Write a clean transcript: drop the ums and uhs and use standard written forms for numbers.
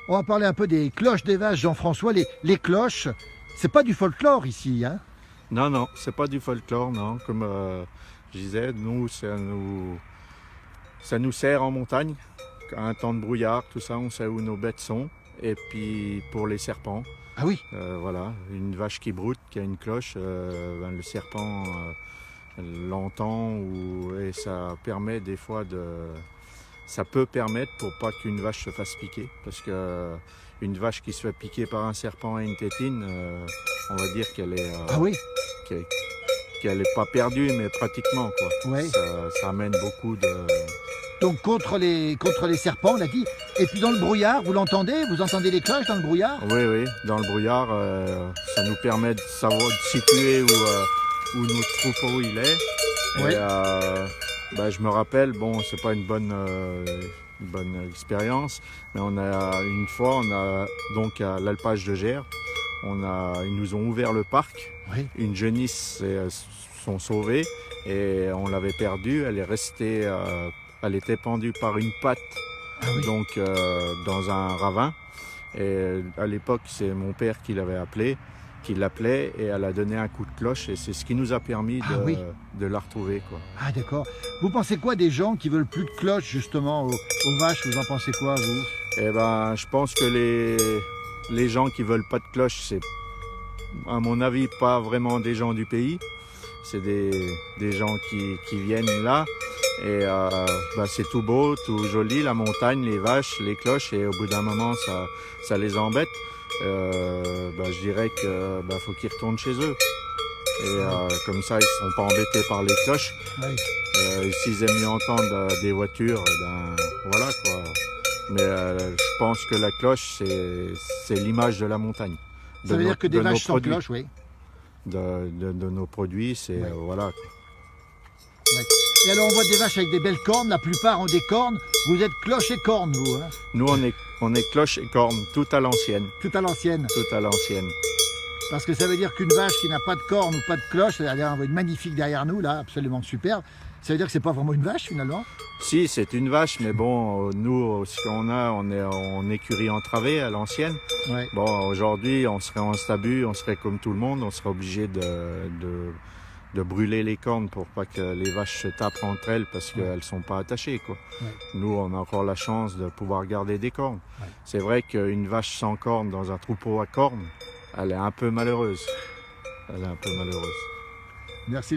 On va parler un peu des cloches des vaches, Jean-François. Les cloches, c'est pas du folklore ici, hein? Non, non, c'est pas du folklore, non. Comme je disais, nous, ça nous sert en montagne. À un temps de brouillard, tout ça, on sait où nos bêtes sont. Et puis pour les serpents, Ah oui, voilà, une vache qui broute, qui a une cloche, le serpent l'entend et ça permet des fois ça peut permettre pour pas qu'une vache se fasse piquer, parce que une vache qui se fait piquer par un serpent et une tétine, on va dire ah oui, qu'elle est pas perdue, mais pratiquement quoi. ouais. Ça amène beaucoup de. Donc contre les serpents, on a dit. Et puis dans le brouillard, vous l'entendez? Vous entendez les cloches dans le brouillard? Oui, oui, dans le brouillard, ça nous permet de savoir de situer où notre troupeau il est. Oui. Et je me rappelle, bon, c'est pas une bonne expérience, mais une fois, donc à l'alpage de Gers, ils nous ont ouvert le parc. Oui. Une genisse sont sauvées et on l'avait perdue. Elle était pendue par une patte, Ah oui. donc dans un ravin. Et à l'époque, c'est mon père qui l'appelait et elle a donné un coup de cloche et c'est ce qui nous a permis de la retrouver, quoi. Ah d'accord. Vous pensez quoi des gens qui veulent plus de cloches justement aux vaches? Vous en pensez quoi, vous? Eh ben, je pense que les gens qui veulent pas de cloche, c'est à mon avis pas vraiment des gens du pays. C'est des gens qui viennent là et c'est tout beau, tout joli, la montagne, les vaches, les cloches, et au bout d'un moment ça les embête. Je dirais que faut qu'ils retournent chez eux. Et comme ça ils sont pas embêtés par les cloches. Oui. S'ils aiment mieux entendre des voitures, voilà quoi. Mais je pense que la cloche c'est l'image de la montagne. Ça veut dire que des vaches sans cloche, oui. De nos produits, c'est voilà. Ouais. Et alors on voit des vaches avec des belles cornes, la plupart ont des cornes. Vous êtes cloche et corne, vous, hein? Nous on est cloche et corne, tout à l'ancienne. Tout à l'ancienne. Tout à l'ancienne. Parce que ça veut dire qu'une vache qui n'a pas de corne ou pas de cloche, c'est-à-dire on voit une magnifique derrière nous, là, absolument superbe, ça veut dire que c'est pas vraiment une vache finalement? Si, c'est une vache, mais bon, nous, ce qu'on a, on est en écurie entravée à l'ancienne. Ouais. Bon, aujourd'hui, on serait en stabu, on serait comme tout le monde, on serait obligé de brûler les cornes pour pas que les vaches se tapent entre elles parce qu'elles sont pas attachées, quoi. Ouais. Nous, on a encore la chance de pouvoir garder des cornes. Ouais. C'est vrai qu'une vache sans cornes dans un troupeau à cornes, elle est un peu malheureuse. Elle est un peu malheureuse. Merci.